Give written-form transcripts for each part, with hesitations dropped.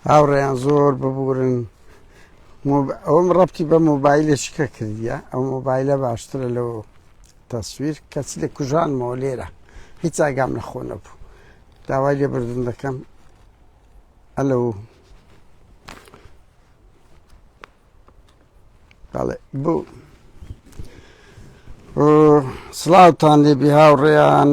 هاوڕێیان زۆر ببورن ئەوم ڕەبتی بە مۆبایلێکە کردیە ئەو مۆبایلە باشترە لەو تەسویر کەچی لە کوژانمەوە لێرە هیچ ئاگام لەخۆ نەبوو داوای لێبردن دەکەم ئەلە بەڵێ بوو سڵاوتان لێبی هاوڕێیان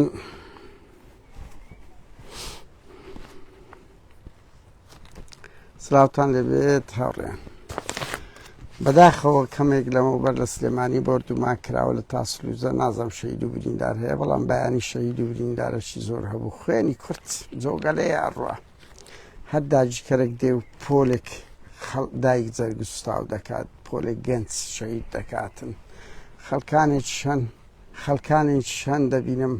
سلااوتان لەبێت هاوڕێیان بەداخەوە کەمێک لەمەوبەر لە سلێمانی بردومان کراوە لە تاسلوزە نازەم شەید و بریندار هەیە بەڵام بەیانی شەید و بریندارەشی زۆر هەبوو خوێنی کورت جۆگەلەیە ئەڕوە هەر داگیرکەرێک دێ و پۆلێک دایک جەرگستاو دەکات پۆلێک گەنج شەید دەکاتن خەڵکانێکی شەن دەبینم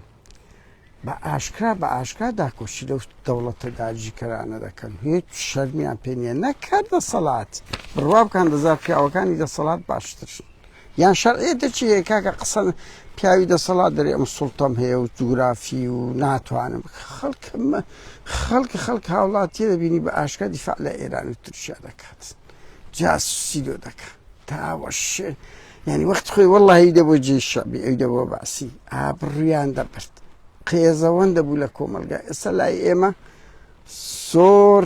بە ئاشکرا داکۆشی لەو دەوڵەتە داگیرکەرانە دەکەن هیچ شەرمیان پێ نییە نەکات دەسەڵات بڕوا بکەن دەزار پیاوەکانی دەسەڵات باشتر یان شەرعێ دەچی کاکە قسە پیاوی دەسەڵات دەرێ ئەم سوڵتەم هەیە و جوگرافی و ناتوانم خەڵک هاوڵاتیە دەبینی بە ئاشکرا دیفاع لە ئێران و تورکیا دەکات جاسوسی لێ دەکات تاوەش یعنی وەخت خۆی وەڵڵاهی دەبۆ جێی شەعبی ئەوی دەبۆ باسی ئابڕویان دەبرد قێزەوەندە بوو لە کۆمەلگا ئێستا لای ئێمە زۆر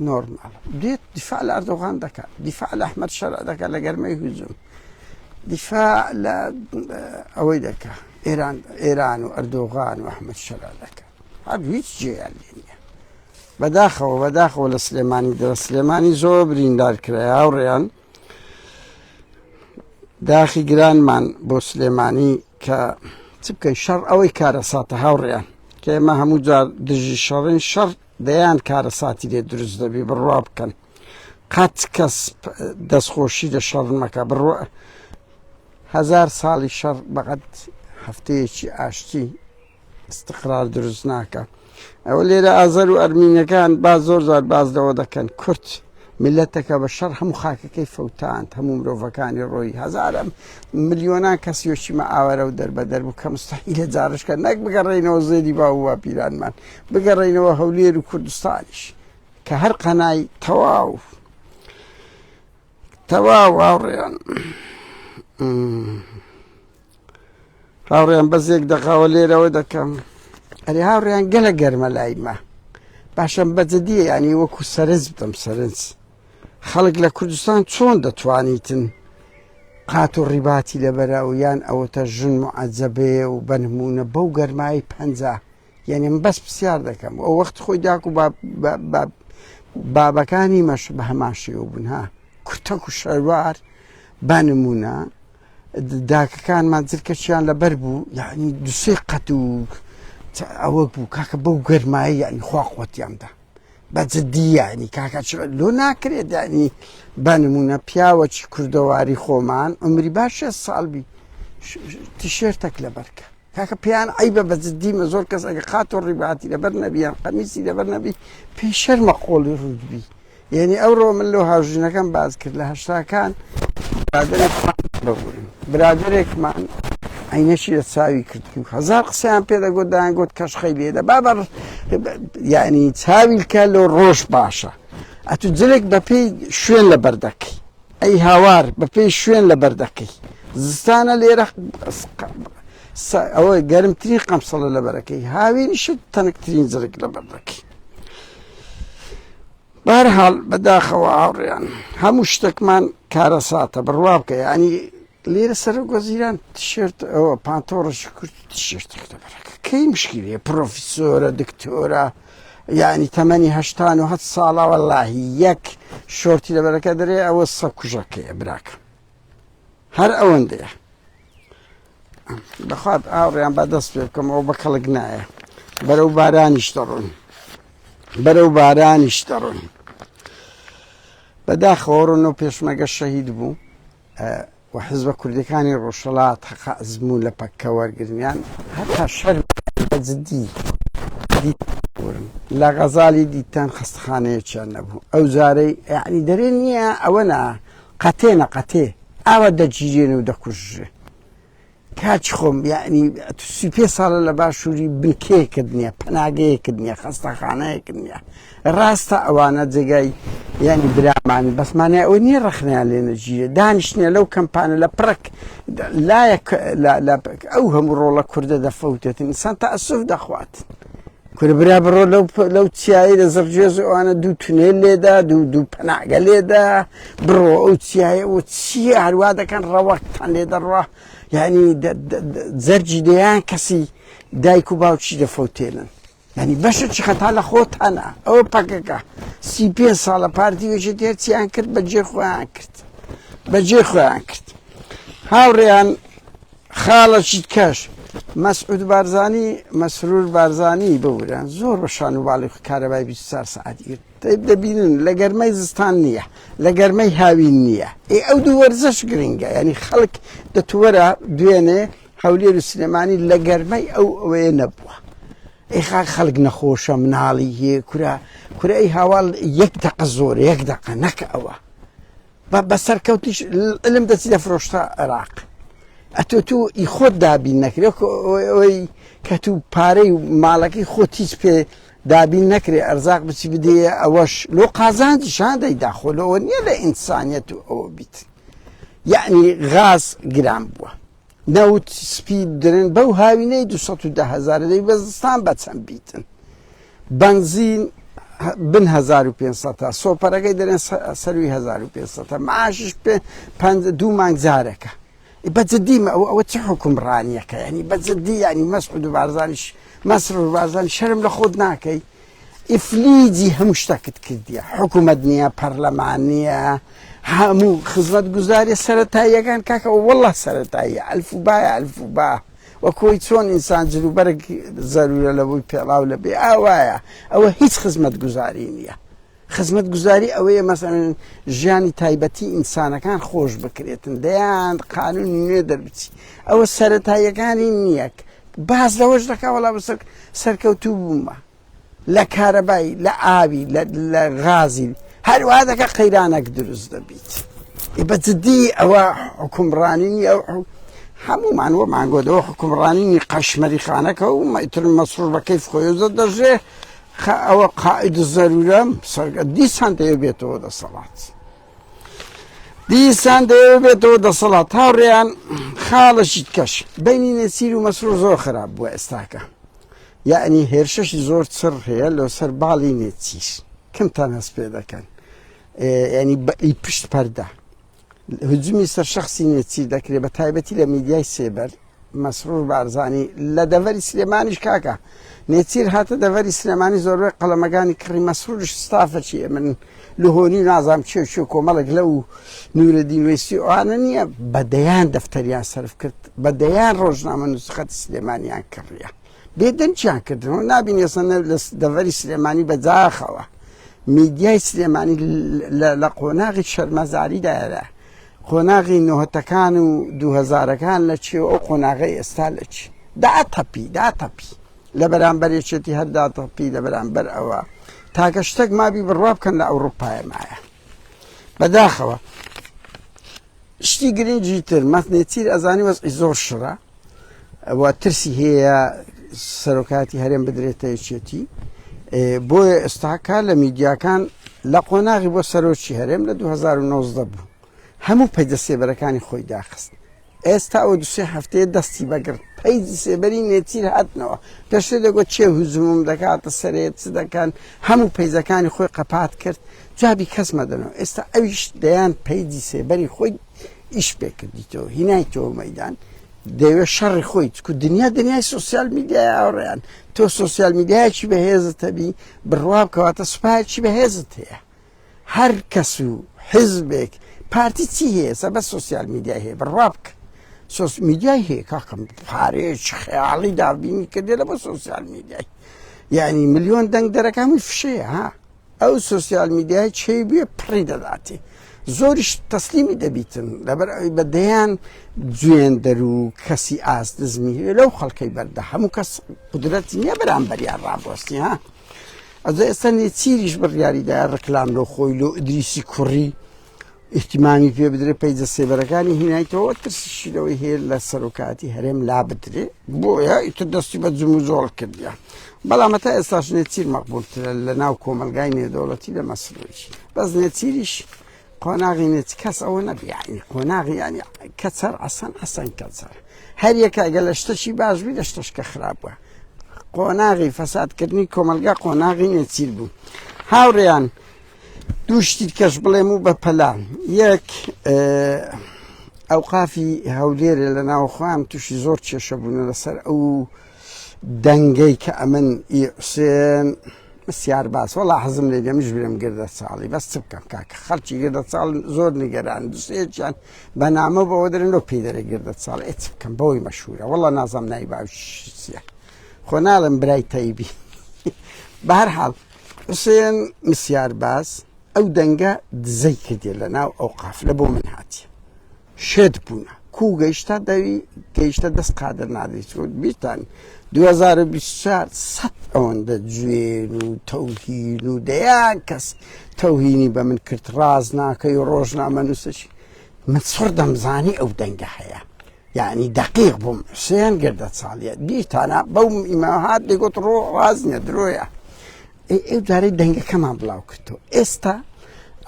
نۆرماڵ دێت دیفاع لە ئەردۆغان دەکات دیفاع لە ئەحمەد شەرع دەکات لە گەرمەی هجوم دیفاع لە ئەوەی دەکات ئێران و ئەردۆغان و ئەحمەد شەرع دەکات هەر هیچ جێیان لێ نییە بەداخەوە لە سلێمانی دەرە سلێمانی زۆر بریندار کرایە هاوڕێیان داخی گرانمان بۆ سلێمانی کە چ بکەین شەڕ ئەوەی کارەساتە هاوڕێیان کە ئێمە هەموو جار دژی شەڕین شەڕ دەیان کارەساتی لێ دروست دەبی بڕوا بکەن قەت کەس دەستخۆشی لە شەڕ مەکە بڕوا هەزار ساڵی شەڕ بەقەت هەفتەیەکی ئاشتی استقرار دروست ناکە ئەوە لێرە ئازەر و ئەرمینەکان باز زۆر زار باز لەوە دەکەن کورد ملەتەکە بە شەڕ هەموو خاکەکەی فەوتاند هەموو مرۆڤەکانی ڕۆی هەزارە ملیۆنان کەسیۆشیمە ئاوەرە و دەربەدەر بوو کە مستەحیلە جارشکە نەک بگەڕێینەوە زێری باو وا پیرانمان بگەڕێینەوە هەولێر و کوردستانیش کە هەر قەنای تەواو هاوڕێیان بەزێک دەقاوە لێرەوە دەکەم ئەرێ هاوڕێیان گەلە گەرمە لایمە باشم بەجددیە ینی وەکو سەرنج بدەم سەرنج خەڵک لە کوردستان چۆن دەتوانیتن قات و ڕیباتی لەبەرە و یان ئەوەتە ژن معەجەبێ و بەنمونە بەو گەرمایی پەنجا یعنی من بەس پرسیار دەکەم ئەو وەخت خۆی داک و بابەکانی مەش بە هەماشیەوە بوون ها کورتەک و شەروار بەنمونە داکەکانمان جرکەچیان لەبەر بوو یعنی دوسێ قەت و ئەوە بوو کاکە بەو گەرمایی یعنی خوا قوتیامدا بەجددی یعنی کاکە لۆ ناکرێت ینی بەنمونە پیاوەکی کوردەواری خۆمان عمری باشە ساڵبی تیشێرتێک لەبەرکە کاکە پێیان عیبە بەجددیمە زۆر کەس ئەگە قات و ڕیباتی لەبەر نەبییان قەمیسی لەبەر نەبی پێی شەرمە قۆڵی ڕوودبی یعنی ئەوڕۆ من لەو هاوژینەکەم باز کرد لە هەشتاکان برادێکمان عینەشی لە چاوی کردی و هەزار قسەیان پێدەگوت دایانگوت کەشخەی لێدە بابەر یعنی چاوی کە لە ڕۆژ باشە ئەتو جلێک بە پێی شوێن لە بەردەکەی ئەی هاوار بە پێی شوێن لە بەردەکەی زستانە لێرە ئەوە گەرمترین قەمسەڵە لە بەرەکەی هاوێنیشت تەنکترین جلێک لە بەردەکەی بەهەرحاڵ بەداخەوە هاوڕێیان هەموو شتێکمان کارەساتە بڕوا بکە ینی لێرە سەرۆکوەزیران تیشێرت ئەوە پانتۆڕەشی کورد تیشێرتێک لەبەرەکە کەی مشکلەیە پرۆفیسۆرە دکتۆرە یعنی تەمەنی 87 ساڵە وەڵاهی یەک شۆرتی لەبەرەکە دەرێ ئەوە سەکوژەکەیە براکە هەر ئەوەندەیە بەخوات ئاوڕێیان بەدەست پێ بکەم ئەو بە کەڵک نایە بەرەو بارانیش دەڕۆن بەداخەوە ڕۆنەوە پێشمەگە شەهید بوو و حزبە کوردەکانی ڕۆژهەڵات حەزموو لە پەککە وەرگرنیان هەتا شەر بەجددی لە غەزالی دیتان خەستەخانەیەکیان نەبوو ئەو جارەی یعنی دەرێ نییە ئەوە نا قەتێ ئاوە دەگیرێن و دەکوژێ کاچ خۆم یعنی سی پێ ساڵە لە باشووری بنکەیەکت نییە پەناگەیەکت نییە خەستەخانەیەکت نییە ڕاستە ئەوانە جێگای ینی برامانی بەسمانە ئەوە نییە ڕخنیان لێ نەگیرێ دانیشتنیە لەو کەمپانە لە پڕک لایەک ئەو هەموو ڕۆڵە کووردە دەفەوتێتن ئینسان تا ئەسوف دەخوات کورە برا بڕۆ لەو چیایی لە زەرجێز ئەوانە دوو تونێل لێدا دوو پەناگە لێدا بڕۆ ئەو چیایە و چی هەروە دەکەن ڕەوەکتان لێ دەڕوا یعنی زەرجی دەیان کەسی دایک و باوکی دەفەوتێنن ینی بەشە چ خەتا لە خۆتانە ئەوە پەکەکە سی پێ ساڵە پارتی وێژێت هێرچیان کرد بەجێ خۆیان کرد بەجێ خۆیان کرد هاوڕێیان خاڵەشیت کەش مەسعود بارزانی مەسرور بارزانی بوران زۆر بە شانوباڵی کارەبای 24 ساعتی دەبینن لە گەرمەی زستان نییە لە گەرمەی هاوین نییە ئەو دوو وەرزش گرنگە ینی خەڵک دەتوەرە دوێنێ هەولێر و سلێمانی لە گەرمەی ئەوەیە نەبووە ئێخا خەڵک نەخۆشە مناڵی هەیە کورە ئەی هاواڵ یەک دەقە زۆر یەک دەقە نەکە ئەوە بەسەرکەوتیش علم دەچی دەفرۆشتە عێراق ئەتۆ تو ئی خۆت دابین نەکرێت ئەوەی کە تو پارەی و ماڵەکەی خۆت هیچ پێ دابین نەکرێ ئەرزاق بچی بدەیە ئەوەش لۆ قازانجی شان دەیداخۆلەوە نییە لە ئینسانیەت و ئەوە بیت یعنی غاز گران بووە نەوت سپی درن بەو هاوینەی 210,000 دەی بەزستان بەچەند بیتن بنزین بن 1500 سۆپەرەکەی دەرێن سەروی 1500 معاشش پێ 2 مانگ جارەکە بەجددیمە ئەوە چه حکومڕانیەکە ینی بەجددی ینی مەسعود و بارزانیش مەسرور بارزانی شەرم لە خۆت ناکەی ئیفلیجی هەموو شتەکت کردیە حکوومەت نییە پەرلەمان نییە هەموو خزمەت گوزاری سەرەتاییەکان کاکە وەڵڵا سەرەتاییە ئەلفوبایە ئەلفوبا وەکۆی چۆن ئینسان جلوبەرێک زەرورە لە بووی پێڵاو لە بێ ئاوایە ئەوە هیچ خزمەت گوزاری نییە خزمەت گوزاری ئەوەیە مەسەڵەن ژیانی تایبەتی ئینسانەکان خۆش بکرێتن دەیان قانونی نوێ دەربچی ئەوە سەرەتاییەکانی نییە باز لەوەش دەکا وەڵا بەسەر سەرکەوتوو بوومە لە کارەبایی لە ئاوی لە غازی هەروە دەکە قەیرانێک دروست دەبیت بەجددی ئەوە حکومڕانی ئەو هەمومان وەمانگۆدەوە حکومڕانی قەشمەری خانەکە و مەیتر مەسرور بە کەیف خۆیۆزە دەژێ ئەوە قائد زەرورە دیسان دەیەوێتەوە دەسەڵات دیسان دەیەوێتەوە دەسەڵات هاوڕێیان خاڵەشیت کەش بینی نێچیر و مەسرور زۆر خراپ بووە ئێستاکە یعنی هێرشەشی زۆر چڕ هەیە لەسەر باڵی نێچیر کەمتان هەست پێ دەکەن ینی پشت پەردە هجومی سەر شەخصی نێچیر دەکرێت بە تایبەتی لە میدیای سێبەر مەسرور بارزانی لە دەڤەری سلێمانیش کاکە نێچیر هاتە دەڤەری سلێمانی زۆربەی قەڵەمەکانی کڕی مەسرورش ستافەچیە من لەهۆنی نازام چێ کۆمەڵێک لەو نورەدین وێستی ئەوانە نییە بەدەیان دەفتەریان سەرف کرد بەدەیان ڕۆژنامە نوسخەتی سلێمانیان کڕیە بێدەنجیان کردنەوە نابین ێسەنە لە دەڤەری سلێمانی بەجاخەوە میدیای سلێمانی لە قۆناغی شەرمەزاریدایە قۆناغی نۆهەتەکان و 2000ەکان لە چێ ئەو قۆناغی ئێستا لە چی داتەپی لە بەرامبەرێکێتی هەر داتەپی لە بەرامبەر ئەوە تاکە شتێک مابی بڕوا بکەن لە ئەوروپایە مایە بەداخەوە شتی گرنگی تر مەثنێتیر ئەزانی وەزعی زۆر شڕە ئەوە ترسی هەیە سەرۆکاتی هەرێم بدرێتە یەکێتی بۆیە ئێستاکە لە میدیاکان لە قۆناغی بۆ سەرۆکی هەرێم لە 2019 بوو هەموو پەیدە سێبەرەکانی خۆی داخست ئێستا ئەو دوسێ هەفتەیە دەستی بەگرت پەیدی سێبەری نێچیر هاتنەوە پێشتر دەگوت چێ هوزوم دەکاتە سەرێت چ دەکەن هەموو پەیزەکانی خۆی قەپات کرد جابی کەس مەدەنەوە ئێستا ئەویش دەیان پەیدی سێبەری خۆی ئیش پێ کردیتەوە هینایتەوە مەیدان دەیوێت شەڕی خۆی کو دنیای سوسیال میدیای ئاوڕێیان تۆ سوسیال میدیایکی بەهێزت هەبی بڕوا بکەواتە سوپایەکی بەهێزت هەیە هەر کەس و حزبێک پارتی چی هەیە سەبە سوسیال میدیای هەیە بڕوا بکە میدیای هەیە کاکەم پارەیەک خەیاڵی دابینی کردێ لە بۆ سوسیال میدیای یعنی ملیۆن دەنگ دەرەکانی فشەیە ها ئەو سوسیال میدیای چێ بێ پڕی دەداتێ زۆریش تەسلیمی دەبیتن لەبەر ئەوی بەدەیان جوێندەر و کەسی ئاست دزمی لەو خەڵکەی بەردە هەموو کەس قودرەتی نییە بەرامبەریان ڕابۆستی ها ئەجا ئێستا نێچیریش بڕیاریدایە ڕکلام لەو خۆی لۆ ئیدریسی کوڕی احتیمامی پێ بدرێ پەیجە سێبەرەکانی هینایتەوە ترسیشیلەوەی هەیە لە سەرۆکاتی هەرێم لا بدرێ بۆیە ئیتر دەستی بە جم و زۆڵ کردیا بەڵام هەتا ئێستاش نێچیر مەقبولترە لە ناو کۆمەلگای نێودەوڵەتی لە مەسرۆیی بەس نێچیریش قۆناغی نێت کەس ئەوە نەبیانی قۆناغی ینی کەچەر ئەسەن کەچەر هەر یەکە ئەگە لە شتەشی باشبی لە شتەشکە خراپ بووە قۆناغی فەسادکردنی کۆمەلگا قۆناغی نێچیر بوو هاوڕێیان دوو شتی کەش بڵێم و بە پەلان یەک ئەوقافی هەولێرە لە ناوخوام تووشی زۆر کێشە بوون لەسەر ئەو دەنگەی کە ئەمن حوسێن مسیار باس وەڵا حەزم لێ دەمیش برێم گردە چاڵی بەس چ بکەم کاکە خەڵکی گردە چاڵ زۆر نیگەران دوسێکیان بە نامە بەوە دەرێنەوە پێی دەرە گردە چاڵ ئێ چ بکەم بەوەی مەشهورە وەڵا نازام نای باوشیە خۆ ناڵم برای تەیبی بە هەر حاڵ حوسێن مسیار باس ئەو دەنگە دزەی کردێ لە ناو ئەوقاف لە بۆ من هاتیە شێت بوونە کو گەیشتە دەوی گەیشتە دەست قادر نادەیت بیتان 2024 سەد ئەوەندە جوێن و تەوهین و دەیان کەس تەوهینی بە من کرد ڕاز ناکەی و ڕۆژنامە نووسشی من سڕ دەمزانی ئەو دەنگە هەیە یعنی دقیق بووم حوسێن گردە چاڵیە بیتانە بەو ئیماهات دەیگوت ڕۆ ڕاز نیە درۆیە ئەو جارەی دەنگەکەمان بڵاو کردەوە ئێستا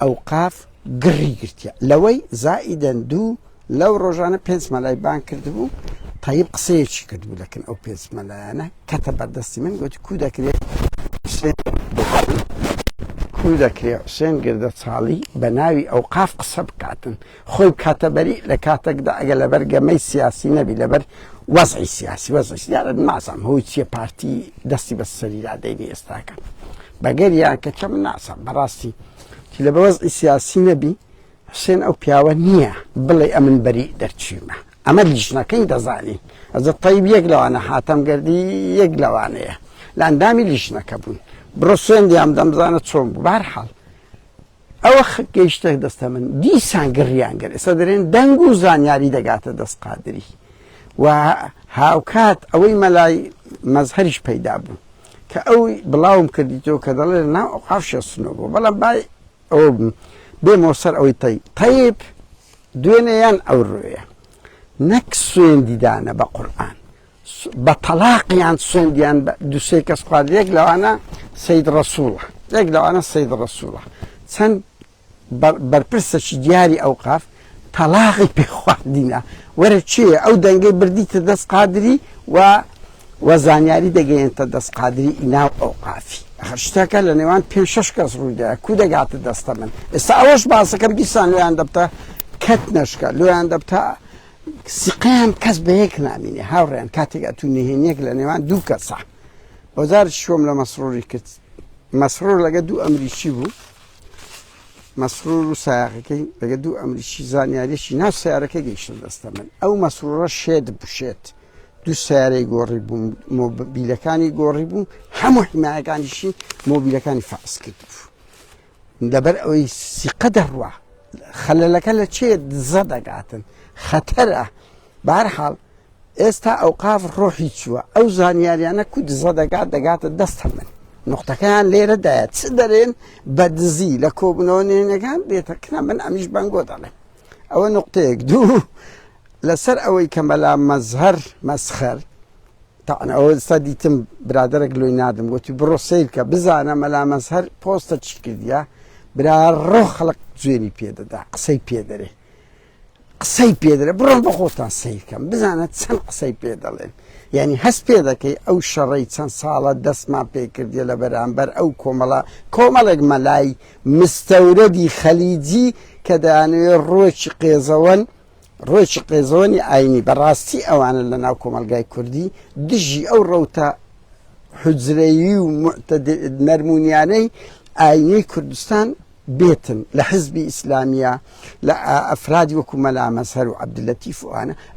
ئەوقاف گڕی گرتیە لەوەی زائیدەن دوو لەو ڕۆژانە 5 مەلای بان کردبوو تایب قسەیەکی کردبوو لەکن ئەو 5 مەلایانە کەتە بەردەستی من گوتی کو دەکرێت حوسێن گردە چاڵی بە ناوی ئەوقاف قسە بکاتن خۆی بکاتە بەری لە کاتێکدا ئەگە لەبەر گەمەی سیاسی نەبی لەبەر وەزعی سیاسی وەزعی دیارە نازانم هۆی چیە پارتی دەستی بە سەریدا دەینی ئێستاکە بەگەریان کە چەم ناسم بەڕاستی لە بە وەزعی سیاسی نەبی حوسێن ئەو پیاوە نییە بڵێ ئەمن بەری دەرچوومە ئەمە لیژنەکەی دەزانی ئەزە تەیب یەک لەوانە هاتەمگەردی یەک لەوانەیە لە ئەندامی لیژنەکە بوون بڕۆ سوێندیام دەمزانە چۆن بوو بە هەر حاڵ ئەوە گەیشتە دەستە من دیسان گڕیان گەر ئێستا دەرێن دەنگ و زانیاری دەگاتە دەست قادری و هاوکات ئەوەی مەلای مەزهەریش پەیدا بوو کە ئەوی بڵاوم کردیتەوە کە دەڵێ ناو ئەوقاف شێستنەوە بوو بەڵام بای ئەوە بێمەوە سەر ئەوەی تەیب دوێنەیان ئەو ڕۆیە نەک سوێندیدانە بە قورئان بە تەلاقیان سوێندیان دووسێ کەس خوارد یەک لەوانە سەید ڕەسوڵە یەک لەوانە سەید ڕەسوڵە چەند بەرپرسەکی دیاری ئەوقاف تەلاقی پێخواردینە وەرە چییە ئەو دەنگەی بردیتە دەست قادری و زانیاری دەگەیەنتە دەست قادری ئیناو ئەوقافی ئەخر شتەکە لە نێوان 5-6 کەس ڕوویدایە کو دەگاتە دەستە من ئێستا ئەوەش باسەکەم دیسان لۆیان دەبتە کەت نەشکە لۆیان دەبتە سقیان کەس بە یەک نامینێ هاوڕێیان کاتێکا تو نهێنیەک لە نێوان دوو کەسە وەزارەتی شۆم لە مەسرۆری کرد مەسرۆر لەگە دوو ئەمریکی بوو مەسرۆر و سایاقەکەی لەگە دوو ئەمریکی زانیاریەکی ناو سیارەکە گەیشتە دەستە من ئەو مەسرۆرە شێت بشێت دوو سیارەی گۆڕی بوو مۆبیلەکانی گۆڕی بوو هەموو حیمایەکانیشی مۆبیلەکانی فاس کرد بوو لەبەر ئەوەی سیقە دەڕوا خەلەلەکە لە چێ دزە دەگاتن خەتەرە بە هەر حاڵ ئێستا ئەوقاف ڕۆحی چووە ئەو زانیاریانە کو دزە دەگاتە دەستە من نقطەکەیان لێرەدایە چ دەرێن بە دزی لە کۆبنەوە نێنەکان بێتەکە من ئەمیش بەنگۆ دەڵێم ئەوە نقطەیەک دوو لەسەر ئەوەی کە مەلا مەزهەر مەسخەر ئەوە ئێستا دیتم برادەرێک لۆی نادم گوتی بڕۆ سیرکە بزانە مەلا مەزهەر پۆستە چی کردیە برا ڕۆ خەڵک جوێنی پێدەدا قسەی پێدەرێ قسەی پێدرێ بڕۆن بە خۆتان سیرکەم بزانە چەند قسەی پێ دەڵێن یعنی هەست پێ دەکەی ئەو شەڕەی چەند ساڵە دەستمان پێ کردیە لە بەرامبەر ئەو کۆمەڵێک مەلای مستەورەدی خەلیجی کە دەیانوێت ڕۆیکی قێزەوەنی ئاینی بەڕاستی ئەوانە لە ناو کۆمەلگای کوردی دژی ئەو ڕەوتە حجرەیی و نەرمونیانەی ئاینەی کوردستان بێتن لە حزبی ئیسلامیە لە ئەفرادی وەکو مەلا مەزهەر و عەبدولەتیف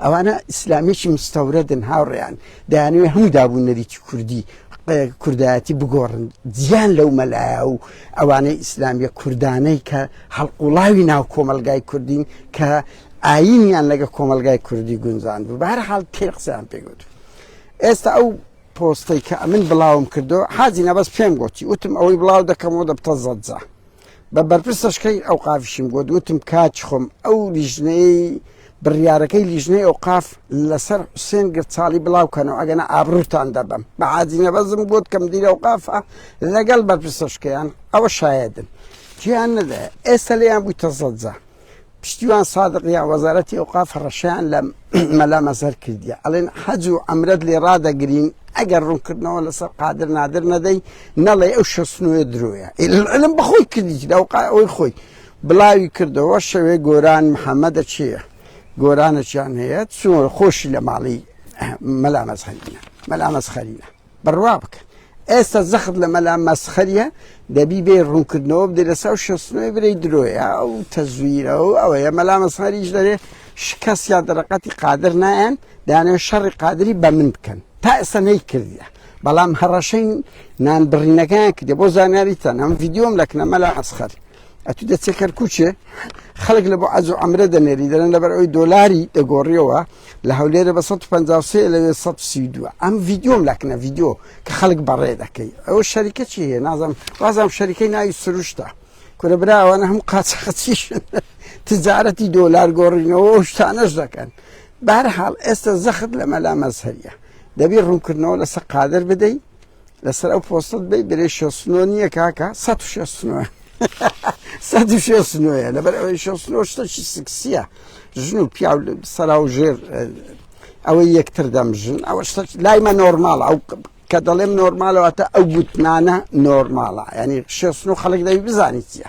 ئەوانە ئیسلامیەکی مستەورەدن هاوڕێیان دەیانوێت هەموو دابوونەریتی کوردی کوردایەتی بگۆڕن جیان لەو مەلایە و ئەوانەی ئیسلامیە کوردانەی کە هەڵقوڵاوی ناو کۆمەلگای کوردین کە ئاینیان لەگە کۆمەلگای کوردی گونجان بوو بە هەر حاڵ پێ قسەیان پێگوت ئێستا ئەو پۆستەی کە من بڵاوم کردو حاجی نەبەس پێم گوتی وتم ئەوەی بڵاو دەکەمەوە دەبتە زەجە بەرپرسەشکەی ئەو قافشیم بۆ دوتم کاچ خۆم ئەو لیژنەی بڕیارەکەی لیژنەی ئەوقاف لەسەر حوسێن گرچاڵی بڵاوکەنەوە ئەگەنە ئابروتان دەبم بە عاجینە بەزم بۆت کەم دیرە ئەوقافە لەگەڵ بەرپرسەشکەیان ئەوە شایەدن گیان نەدایە ئێستا لێیان بوویتە زەجە پشتیوان سادقیان وەزارەتی ئەوقاف ڕەشیان لە مەلا مەزهەر کردیە ئەڵێن حەج و عەمرەت لێ ڕادەگرین ئەگەر ڕوونکردنەوە لەسەر قادر نادر نەدەی نەڵێ ئەو شەسنوێ درۆیە ئەلم بەخۆی کردی ئەوی خۆی بڵاوی کردەوە شەوێ گۆران محەممەدە چییە گۆرانەچیان هەیە چۆن خۆشی لە ماڵی مەلا مەزهەرینە مەلا مەزخەرینە بڕوا بکەن ئێستا زەخت لە مەلا مەسخەریە دەبی بێ ڕوونکردنەوە بدەی لەسەر و شەسنوێ برەی درۆیە ئەو تەزویرە و ئەوەیە مەلا مەسخەریش دەرێ شکست یا دەرەقەتی قادر نایەن دەیانێت شەڕی قادری بە من بکەن تا ئێستا نەیکردیە بەڵام هەڕەشەی نانبڕینەکەیان کردێ بۆ زانیاریتان ئەم ڤیدیۆم لەکنە مەلا مەسخەر ئەتو دەچێ کەرکوچێ خەڵک لە بۆ عەج و عەمرە دەنێری دەرەن لەبەر ئەوی دۆلاری دەگۆڕیەوە لە هەولێرە بە 153 لەوێ 132 ئەم ڤیدیۆم لەکنە ڤیدیۆ کە خەڵک بەڕێ دەکەی ئەوە شەریکە چی هەیە نازانم وازام شەریکەی ناوی سروشتە کورە براوانە هەموو قاچەقەچیشن تجارەتی دۆلار گۆڕینەوە ئەو شتانەش دەکەن بەهەرحاڵ ئێستا زەخت لە مەلا مەزهەریە دەبی ڕوونکردنەوە لەسەر قادر بدەی لەسەر ئەو پۆستت بی برێ شەسنۆ نییە کاکە 169 169 لەبەر ئەوەی شەسنۆ شتەی سکسیە ژن و پیا سەرا و ژێر ئەوەی یەکتر دەمژن ئەوە شتە لایمە نۆرماڵە ئەو کە دەڵێم نۆرمالەوەتە ئەو گوتمانە نۆرماڵە ینی شەسنۆ خەڵک دەوی بزانی چییە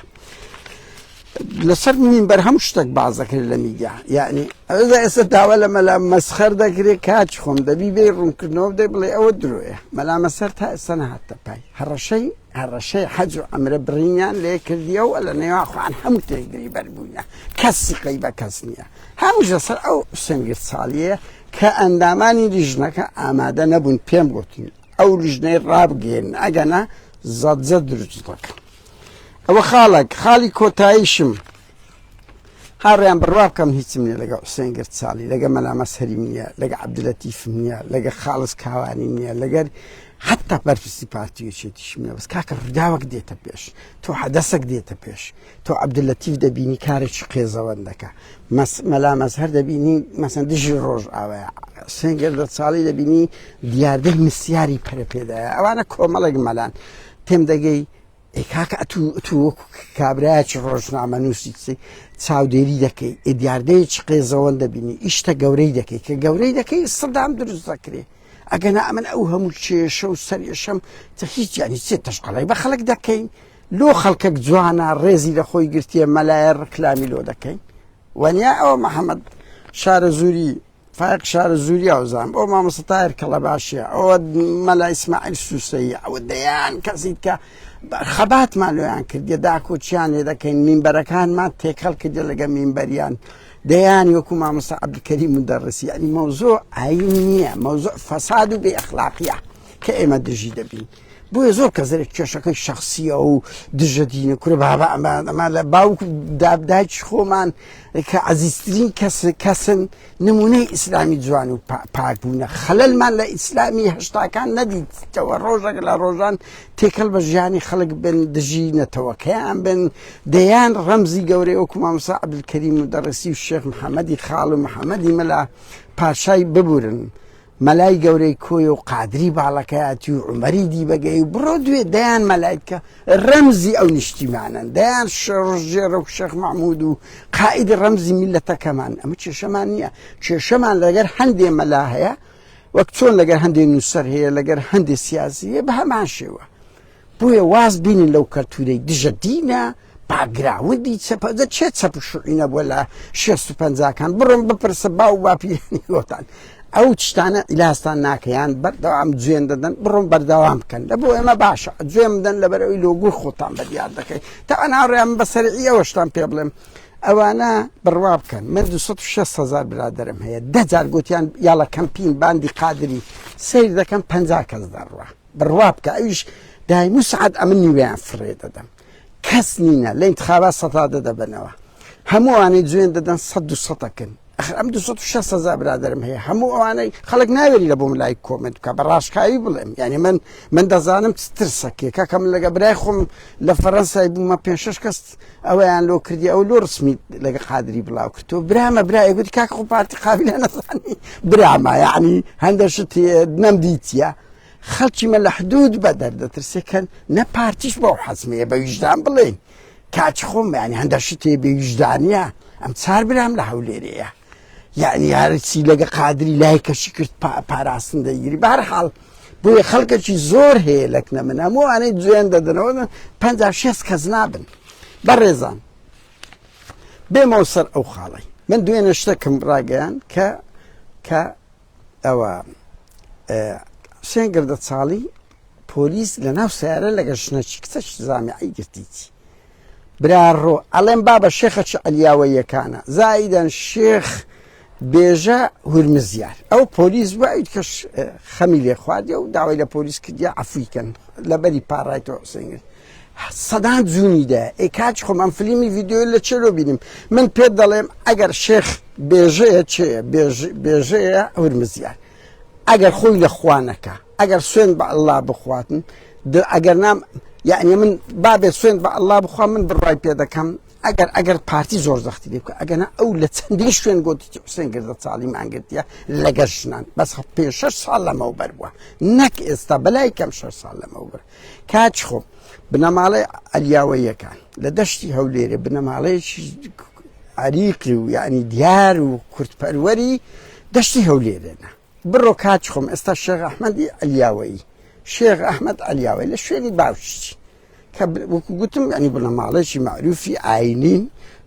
لەسەر مینبەر هەموو شتێک باز دەکرێت لە میدیا یعنی ئەوە ئێستا داوا لە مەلا مەسخەر دەکرێت کاچ خۆم دەبی بێ ڕوونکردنەوە بدەی بڵێ ئەوە درۆیە مەلا مەسەر تا ئێستا نەهاتە پای هەڕەشەی حەج و عەمرە بڕینیان لێ کردیەوە لە نێواخواان هەموو تێگری بەربوونە کەسی قەی بە کەس نییە هەمووش لەسەر ئەو سنگرت ساڵیە کە ئەندامانی لیژنەکە ئامادە نەبوون پێم گوتین ئەو لیژنەی ڕابگەێن ئەگەنە زەجە دروست دەکەن ئەوە خاڵی کۆتاییشم هاڕیان بڕوا بکەم هیچم نییە لەگە حوسێن گرت ساڵی لەگە مەلا مەسهەریم نییە لەگە عەبدولەتیفم نییە لەگە خاڵس کاوانی نییە لەگەر حتا بەرپرسی پارتیەکێتیشم نییە بەس کاکە ڕووداوەک دێتە پێش تۆ حەدەسێک دێتە پێش تۆ عەبدولەتیف دەبینی کارێکی قێزەوەندەکە مەلا مەزهەر دەبینی مەسەن دژی ڕۆژ ئاوەیە حوسێن گرت ساڵی دەبینی دیاردەی مسیاری پەرە پێدایە ئەوانە کۆمەڵێک مەلان پێم دەگەی کاکە تو وەکو کابراایکی ڕۆژنامە نووسی چاودێری دەکەی دیاردەیەکی قێزەوەن دەبینی ئیشتە گەورەی دەکەی کە گەورەی دەکەی سەدام دروست دەکرێ ئەگەنا ئەمن ئەو هەموو کێشە و سەرێشەم هیچ ینی چێت تەشقەڵی بە خەڵک دەکەین لۆ خەڵکەک جوانە ڕێزی لە خۆی گرتیە مەلایە ڕکلامی لۆ دەکەین وەنیا ئەوە محەممەد شارە زووری فایق شارە زووری ئەوزانام ئەو مامۆستا تایر کەڵە باشیە ئەوە مەلا ئیسماعیل سووسەیە ئەوە دەیان کەسیت کە خەباتمان لۆیان کردیە داکۆچیان لێ دەکەین مینبەرەکانمان تێکەڵ کردە لەگە مینبەریان دەیان وەکو مامۆستا عەبدولکەریم مودەڕسی ینی مەوزوع ئاین نییە مەوزوع فەساد و بێئەخلاقیە کە ئێمە دژی دەبین بۆیە زۆر کەسێک کێشەکەی شەخسیە و دژە دینە کورە بابا ئەمە لە باوک دابدایکی خۆمان کە عەزیزترین کەسن نمونەی ئیسلامی جوان و پاکبوونە خەلەلمان لە ئیسلامی هەشتاکان نەدیتەوە ڕۆژێک لە ڕۆژان تێکەڵ بە ژیانی خەڵک بن دژی نەتەوەکەیان بن دەیان ڕەمزی گەورەی وەکو مامۆستا عەبدولکەریم مودەڕسی و شێخ محەممەدی خاڵ و محەممەدی مەلا پاشای ببورن مەلای گەورەی کۆی و قادری باڵەکەیاتی و عومەری دیبەگەی و بڕۆ دوێ دەیان مەلایکە ڕەمزی ئەو نیشتیمانن دەیان شێڕژێرە و شێخ مەحموود و قائید ڕەمزی میلەتەکەمان ئەمە کێشەمان نییە کێشەمان لەگەر هەندێ مەلا هەیە وەک چۆن لەگەر هەندێ نووسەر هەیە لەگەر هەندێ سیاسی هەیە بە هەمان شێوە بۆیە واز بینن لەو کەلتورەی دژە دینە باگراوندی چەپەدە چێت چەپ و شوعینە بۆ لە 650کان بڕۆم بپرسە باو باپیانی گۆتان ئەو شتانە ئیلاستان ناکەیان بەردەوام جوێن دەدەن بڕۆم بەردەوام بکەن لە بۆ ئێمە باشە جوێن بدەن لەبەرەوەی لۆگوی خۆتان بەدیار دەکەی تا ناڕێم بەسەرعی ئەوەشتان پێ بڵێم ئەوانە بڕوا بکەن من 260,000 برادرم هەیە 10,000 گوتیان یاڵە کەمپین باندی قادری سیر دەکەم 50 کەس دەڕوا بڕوا بکە ئەویش دایمو سعات ئەمن نیویان فڕێ دەدەم کەس نینە لە ئینتخابات سەتا دەدەبنەوە هەمووانەی جوێن دەدەن 100 دەکەن ئەم 260,000 برادرم هەیە هەموو ئەوانەی خەڵک ناوێری لە بۆ ملای کۆمنت بکە بە ڕاشکایی بڵێم یعنی من دەزانم ترسەکێ کەکەم لەگە برای خۆم لە فەڕەنسای بوومە 5-6 کەس ئەوەیان لۆ کردی ئەو لۆ ڕسمی لەگە قادری بڵاو کردەوە برامە برای گوتی کاکە خۆ پارتی قابلە نەزانی برامە یعنی هەندێک شت نەمدیتیە خەڵکی مە لە حدود بە دەردەترسێکەن نە پارتیش بەو حەزمەیە بە ویژدان بڵێن کاچ خۆم ینی هەندێک شتێ بێ ویژدانیە ئەم چار برام لە هەولێرەیە یعنی هەرچی لەگە قادری لای کەشی کرد پاراستن دەگیری بەهەرحاڵ بۆیە خەڵکێکی زۆر هەیە لەکنە من هەموو ئەوانەی جوێن دەدەنەوە 56 کەس نابن بەڕێزان بێمەوە سەر ئەو خاڵی من دوێنێ شتێکم ڕاگەیان کە ئەوە حوسێن گردەچاڵی پۆلیس لە ناو سیارە لە گەشتنەچی کچەش زامیعی گرتیتی براڕۆ ئەڵێم بابە شێخەچ ئەلیاوەیەکانە زایدەن شێخ بێژە هورمزیار ئەو پۆلیس باید کەش خەمی لێ خواردیە و داوای لە پۆلیس کردیا عەفویکەن لەبەری پاڕایەوە حوسێن سەدان جوونیدا ئەی کاچ خۆم ئەم فلیمی ڤیدیۆی لە چێرۆ بینیم من پێت دەڵێم ئەگەر شێخ بێژەیە چێە بێژەیە هورمزیار ئەگەر خۆی لە خوانەکە ئەگەر سوێن بە ئەڵڵا بخواتن ئەگەر نام یعنی من بابێت سوێن بە ئەڵڵا بخوا من بڕای پێ دەکەم ئەگەر پارتی زۆر زەختی لێ بکە ئەگەنا ئەو لە چەندین شوێن گوتی حوسێن گردەچاڵی مانگرتیە لەگەر ژنان بەس 5-6 ساڵ لەمەوبەر بووە نەک ئێستا بەلای کەم 6 ساڵ لەمەوبەر کاچ خۆم بنەماڵەی ئەلیاوەیەکان لە دەشتی هەولێرە بنەماڵەیەکی عریقی و یعنی دیار و کورتپەروەری دەشتی هەولێرێنە بڕۆ کاچ خۆم ئێستا شێخ ئەحمەدی ئەلیاوەیی شێخ ئەحمەد ئەلیاوەی لە شوێنی باوشتی کە وەکو گوتم ینی بنەماڵێکی معروفی ئاینین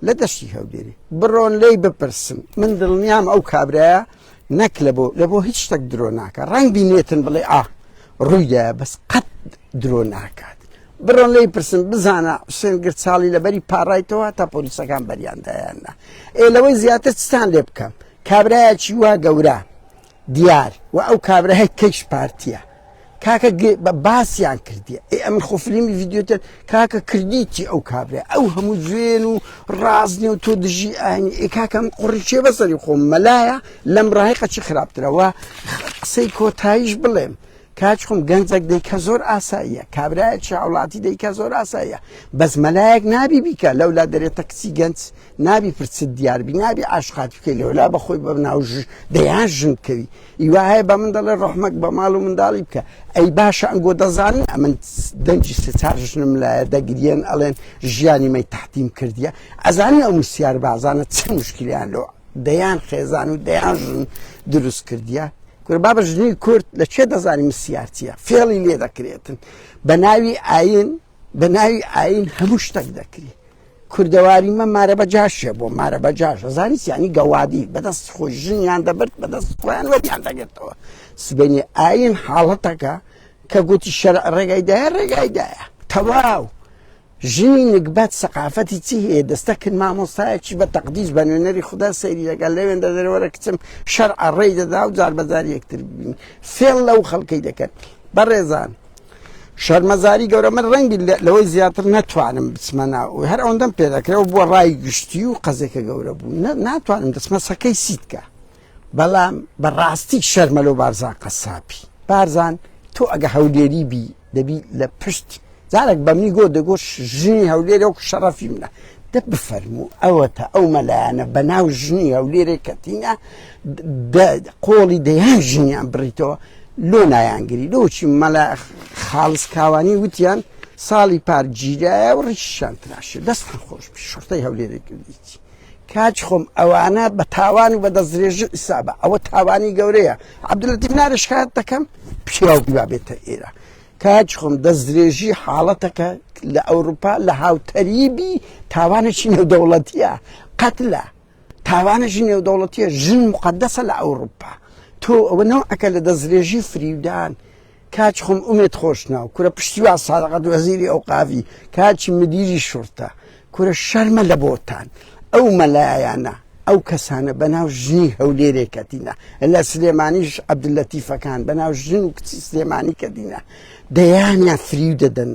لە دەشتی هەولێرێ بڕۆن لێی بپرسن من دڵنیام ئەو کابرایە نەک لە بۆ هیچ شتێک درۆ ناکە ڕەنگ بینێتن بڵێ ڕوویدایە بەس قەت درۆ ناکات بڕۆن لێی پرسن بزانە حوسێن گردچاڵی لەبەری پاڕایتەوە تا پۆلیسەکان بەریاندایاننا لەوەی زیاتر چتان لێ بکەم کابرایەکی وا گەورە دیار و ئەو کابرای کەیش پارتیە کاکە باسییان کردیە ئەمن خۆفلیمی ڤیدیۆتر کاکە کردیتی ئەو کابرای ئەو هەموو جوێن و ڕازنی و تۆ دژی ئاینی کاکەم قڕیچێ بەسەری خۆم مەلایە لەم ڕاهی قەچی خراپترەوە قسەی کۆتاییش بڵێم کاچ خۆم گەنجێک دەیکە زۆر ئاساییە کابرایەکی وڵاتی دەیکە زۆر ئاساییە بەس مەلایەک نابی بیکە لەولا دەرێتە کچی گەنج نابی پرچت دیاربی نابی عاشقات بکەی لەولا بەخۆی بە ناو دەیان ژنکەوی ئیوا هەیە بە من دەڵێ ڕەحمەک بە ماڵ و منداڵی بکە ئەی باشە ئەنگۆ دەزانن ئەمن دەنجی سێ-چار ژنم لایە دەگرێن ئەڵێن ژیانی مەی تەحتیم کردیە ئەزانین ئەو مسیار بازانە چەند مشکلیان لۆ دەیان خێزان و دەیان ژن دروست کردیە بابە ژنی کورد لە چێ دەزانی مسیارچیە فێڵی لێ دەکرێتن بە ناوی ئاین هەموو شتێک دەکری کوردەواریمە مارە بەجاشە بۆ مارە بەجاش زانی یانی گەوادی بەدەست خۆی ژنیان دەبرد بەدەست خۆیان وەبیان دەگێتەوە سبەینی ئاین حاڵەتەکە کە گوتی شەرع ڕێگایدایە تەواو ژنی نگبەت سەقافەتی چی هەیە دەستەکرد مامۆستایەکی بە تەقدیس بە نوێنەری خوددا سەیری لەگەڵ لەوێن دەدەرەوەرە کچم شەرع ڕێی دەدا و جار بەجار یەکتر ببین فێڵ لەو خەڵکەی دەکەن بەڕێزان شەرمەزاری گەورە من ڕەنگی لەوەی زیاتر نەتوانم بچمە ناو هەر ئەوەندەم پێ دەکرێەوە بووە ڕای گشتی و قەزێکە گەورە بوو ناتوانم دەچمە سەکەی سیتکە بەڵام بەڕاستی شەرمە لەو بارزان قەسابی بارزان تۆ ئەگە هەولێری بی دەبی لە پشت زارێک بە منی گۆ دەگۆش ژنی هەولێرە و شەڕەفی منە دە بفەرموو ئەوەتە ئەو مەلایەنە بە ناو ژنی هەولێرێ کەتینە قۆڵی دەیان ژنیان بڕیتەوە لۆ نایانگری لۆچی مەلا خاڵس کاوانی وتیان ساڵی پارگیرایە و ڕیشیان تراشێ دەستان خۆش شۆرتەی هەولێرە کردیتی کاچ خۆم ئەوانە بە تاوان و بە دەستدرێژی ئیسابە ئەوە تاوانی گەورەیە عەبدولەتیف نارشکات دەکەم پیاوی بابێتە ئێرە کاچ خۆم دەستدرێژی حاڵەتەکە لە ئەوروپا لە هاوتەریبی تاوانێکی نێودەوڵەتیە قەتلە تاوانێکی نێودەوڵەتیە ژن مقەدەسە لە ئەوروپا تۆ ئەوە نەوەکە لە دەستدرێژی فریودان کاچ خۆم ئومێد خۆشناو کورە پشتیوا سادەقەت وەزیری ئەوقافی کاچی مدیری شورتە کورە شەرمە لە بۆتان ئەو مەلایەنە ئەو کەسانە بەناو ژنی هەولێرێ کەتینە لە سلێمانیش عەبدولەتیفەکان بەناو ژن و کچی سلێمانی کەتینە دەیانیان فریو دەدەن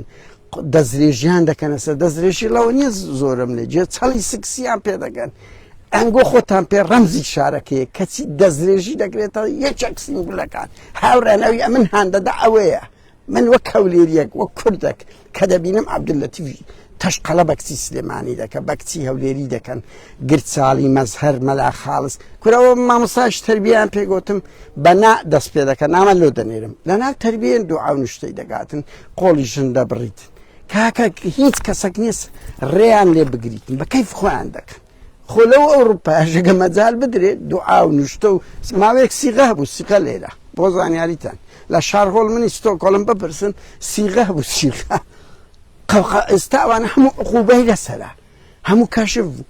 دەستدرێژیان دەکەنە سەر دەستدرێژی لەوە نییە زۆرم لێ جێ چەڵی سکسیان پێ دەگەن ئەنگۆ خۆتان پێ ڕەمزی شارەکەیە کەچی دەستێژی دەگرێتەوە یەکێک سنگولەکان هاوڕێنەوی ئەمن هاندەدا ئەوەیە من وەک هەولێریەک وەک کوردێک کە دەبینم عەبدولەتیف تەشقەڵە بەکچی سلێمانی دەکە بەکچی هەولێری دەکەن گرچاڵی مەزهەر مەلا خاڵس کورەوە مامۆستاش تەربیەیان پێگوتم بەنا دەست پێ دەکەن نامە لۆ دەنێرم لەناو تەربیەن دوعا و نوشتەی دەگاتن قۆڵی ژن دەبڕیتن کاکە هیچ کەسێک نیست ڕێیان لێ بگریتن بە کەیف خۆیان دەکەن خۆ لەو ئەوروپایەژەگە مەجال بدرێت دوعا و نوشتە و ماوەیەک سیغە هەبوو سیغە لێرە بۆ زانیاریتان لە شارهۆڵ منی ستۆکۆڵم بپرسن سیغە هەبوو سیغە ئێستا ئەوانە هەموو عقوبەی لەسەرە هەموو کەشف بوو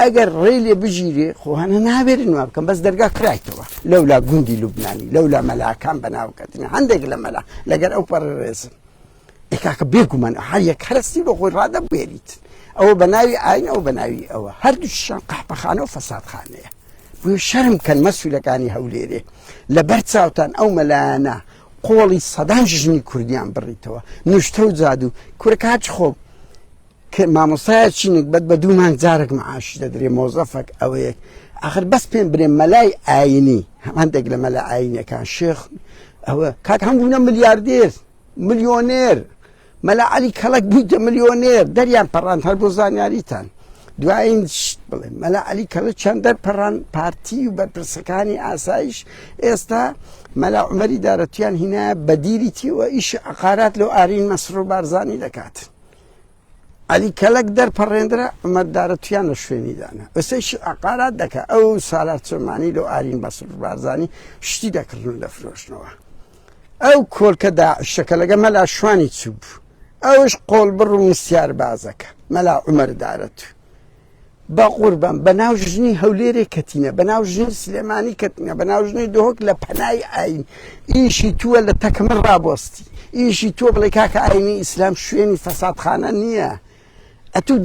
ئەگەر ڕێ لێ بژیرێ خۆوانە نابێرن وا بکەم بەس دەرگا کرایتەوە لەولا گوندی لوبنانی لەولا مەلاکان بەناوکەتنی هەندێک لە مەلا لەگەر ئەو پەڕێزن ئێکاکە بێگومان هەر یەک هەرستی بۆ خۆی ڕادەبوێریت ئەوە بە ناوی ئاین ئەو بە ناوی ئەوە هەردووشیان قەحپەخانە و فەسادخانەیە بۆ شەرم کەن مەسوولەکانی هەولێرێ لەبەر چاوتان ئەو مەلایانە قۆڵی سەدان ژنی کوردیان بڕیتەوە نوشتە و جادوو کورەکات خۆ مامۆستایە چینێک بەد بە دوو مانگ جارێک مەعاشی دەدرێ مۆزەفەک ئەوەیەک ئاخر بەس پێم برێ مەلای ئاینی هەندێک لە مەلا ئاینەکان شێخ ئەوە کاک هەموو ملیاردێر ملیۆنێر مەلا عەلی کەڵک بوویتە ملیۆنێر دەریان پەڕان هەر بۆ زانیاریتان دوایین بڵێ مەلا عەلی کەڵک چەند دەرپەڕان پارتی و بەرپرسەکانی ئاسایش ئێستا مەلا عومەری دارەتویان هینایە بەدیریتیوە ئیش عقارات لەو ئارین مەسڕ و بارزانی دەکات عەلی کەلک دەرپەڕێندرە عومەر دارەتویان لە شوێنیدانە ئەسەیش عقارات دەکات ئەو سالار چۆمانی لەو ئارین مەسڕ و بارزانی شتی دەکردن لە فرۆشتنەوە ئەو کۆلکە داعشەکە لەگە مەلا شوانی چوو بوو ئەوش قۆڵ بڕ و مسیار بازەکە مەلا عومەر دارەتوو بە قوربان بە ناو ژنی هەولێرێ کەتینە بە ناو ژنی سلێمانی کەتینە بە ناو ژنی دۆهۆک لە پەنای ئاین ئیشی تووە لە تەکمر ڕابۆستی ئیشی تۆ بڵێ کاکە ئاینی ئیسلام شوێنی فەسادخانە نییە ئەتوو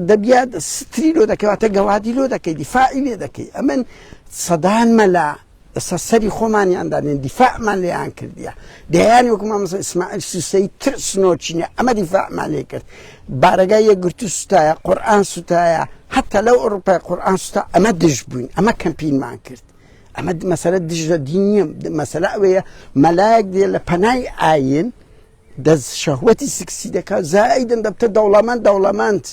دەبیات ستری لۆ دەکەواتە گەوادی لۆ دەکەی دیفاعی لێ دەکەی ئەمن سەدان مەلا ئەستا سەری خۆمانیاندانێن دیفاعمان لێیان کردیە دەیانی وەکو مامۆستا ئیسماعیل سوسەی ترسنۆچینە ئەمە دیفاعمان لێ کرد بارەگای یەکگرتوو سوتایە قورئان سوتایە حتا لەو ئەوروپای قورئان سوتا ئەمە دژ بووین ئەمە کەمپینمان کرد ئەمە مەسەلە دژە دین نییە مەسەلە ئەوەیە مەلایەک دێ لە پەنای ئاین دەست شەهوەتی سکسی دەکات زائیدن دەبتە دەوڵەمەند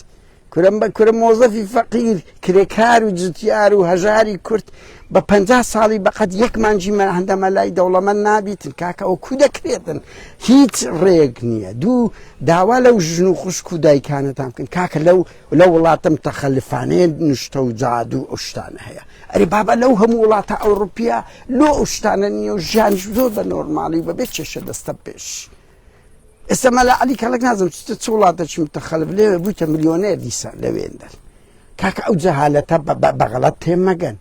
کورە مۆزەفی فەقیر کرێکار و جوتیار و هەژاری کورد بە 50 ساڵی بەقەت یەک مانجی هەندە مەلای دەوڵەمەند نابیتن کاکە ئەو کو دەکرێتن هیچ ڕێک نییە دوو داوا لەو ژن و خوشک و دایکانتان بکەن کاکە لەو وڵاتە متەخەلفانەیە نوشتە و جادوو ئەو شتانە هەیە ئەرێ بابە لەو هەموو وڵاتە ئەوروپیا لۆ ئەو شتانە نییە و ژیانش زۆر بە نۆرماڵی بەبێ چێشە دەستە پێش ئێستا مەلا عەلی کەڵک نازم چ وڵاتێکی متەخەلف لێوێ بوویتە ملیۆنێر دیسان لەوێندەر کاکە ئەو جەهالەتە بەغەڵەت تێم مەگەن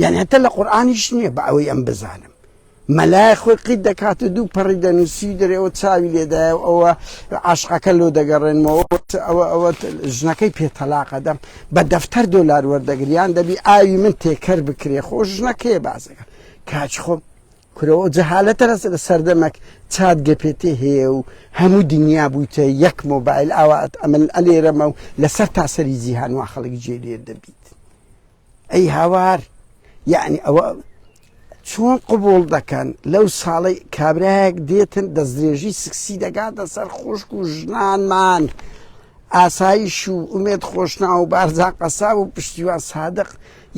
یعنی هەتە لە قورئانیش نییە بە ئەوەی ئەم بزانم مەلای خۆی قیت دەکاتە دوو پەڕی دەنووسی دەرێەوە چاوی لێدایە و ئەوە عاشقەکە لۆ دەگەڕێنمەوە ئەوە ژنەکەی پێتەلاقە دەم بە دەفتەر دۆلار وەردەگریان دەبی ئاوی من تێکەر بکرێ خۆ ژنەکەیە بازەکە کاچ خۆم کورەوە جەهالەتە لە سەردەمەک چات گەپێتێ هەیە و هەموو دنیا بوویتە یەک مۆبایل ئاوات ئەمن ئەلێرەمە و لەسەر تاسەری جیهان وا خەڵک جێلێر دەبیت ئەی هاوار یعنی ئەوە چۆن قبول دەکەن لەو ساڵی کابراایەک دێتن دەستدرێژی سکسی دەگاتە سەر خوشک و ژنانمان ئاسایش و ئومێد خۆشنا و بارزا قەسا و پشتیوان سادق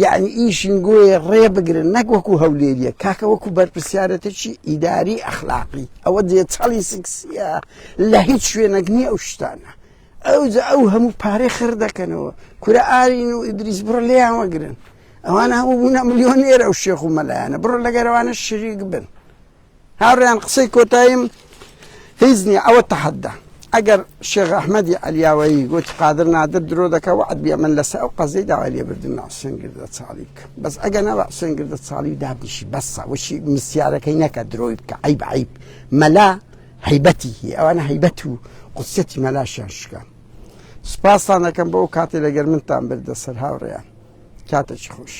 یعنی ئیشین گوێ ڕێ بگرن نەک وەکو هەولێریە کاکە وەکو بەرپرسیارەتێکی ئیداری ئەخلاقی ئەوە جێچەڵی سکسیە لە هیچ شوێنەک نییە ئەو شتانە ئەو هەموو پارەی خڕ دەکەنەوە کورە ئارین و ئیدریس بڕۆ لێیان وەگرن ئەوانە هەموو بوونە ملیۆنێرە و شێخ و مەلایانە بڕۆ لەگەرەوانە شریک بن هاوڕێیان قسەی کۆتاییم هیچ نییە ئەوە تەحەددا ئەگەر شێخ ئەحمەدی عەلیاوایی گوتی قادر نادر درۆ دەکە وعد بێ من لەسەر ئەو قەزەی داوای لێبردن ناو حوسێن گردە چاڵی بکە بەس ئەگەر نەوە حوسێن گردە چاڵی دابنیشی بەسە وەشی مسیارەکەی نەکە درۆی بکە عیب عیب مەلا هەیبەتی هەیە ئەوانە هەیبەت و قوسەتی مەلاشیان شکا سوپاسان دەکەم بۆ ئەو کاتێ لەگەر منتان بردە سەر هاوڕێیان کاتێکی خۆش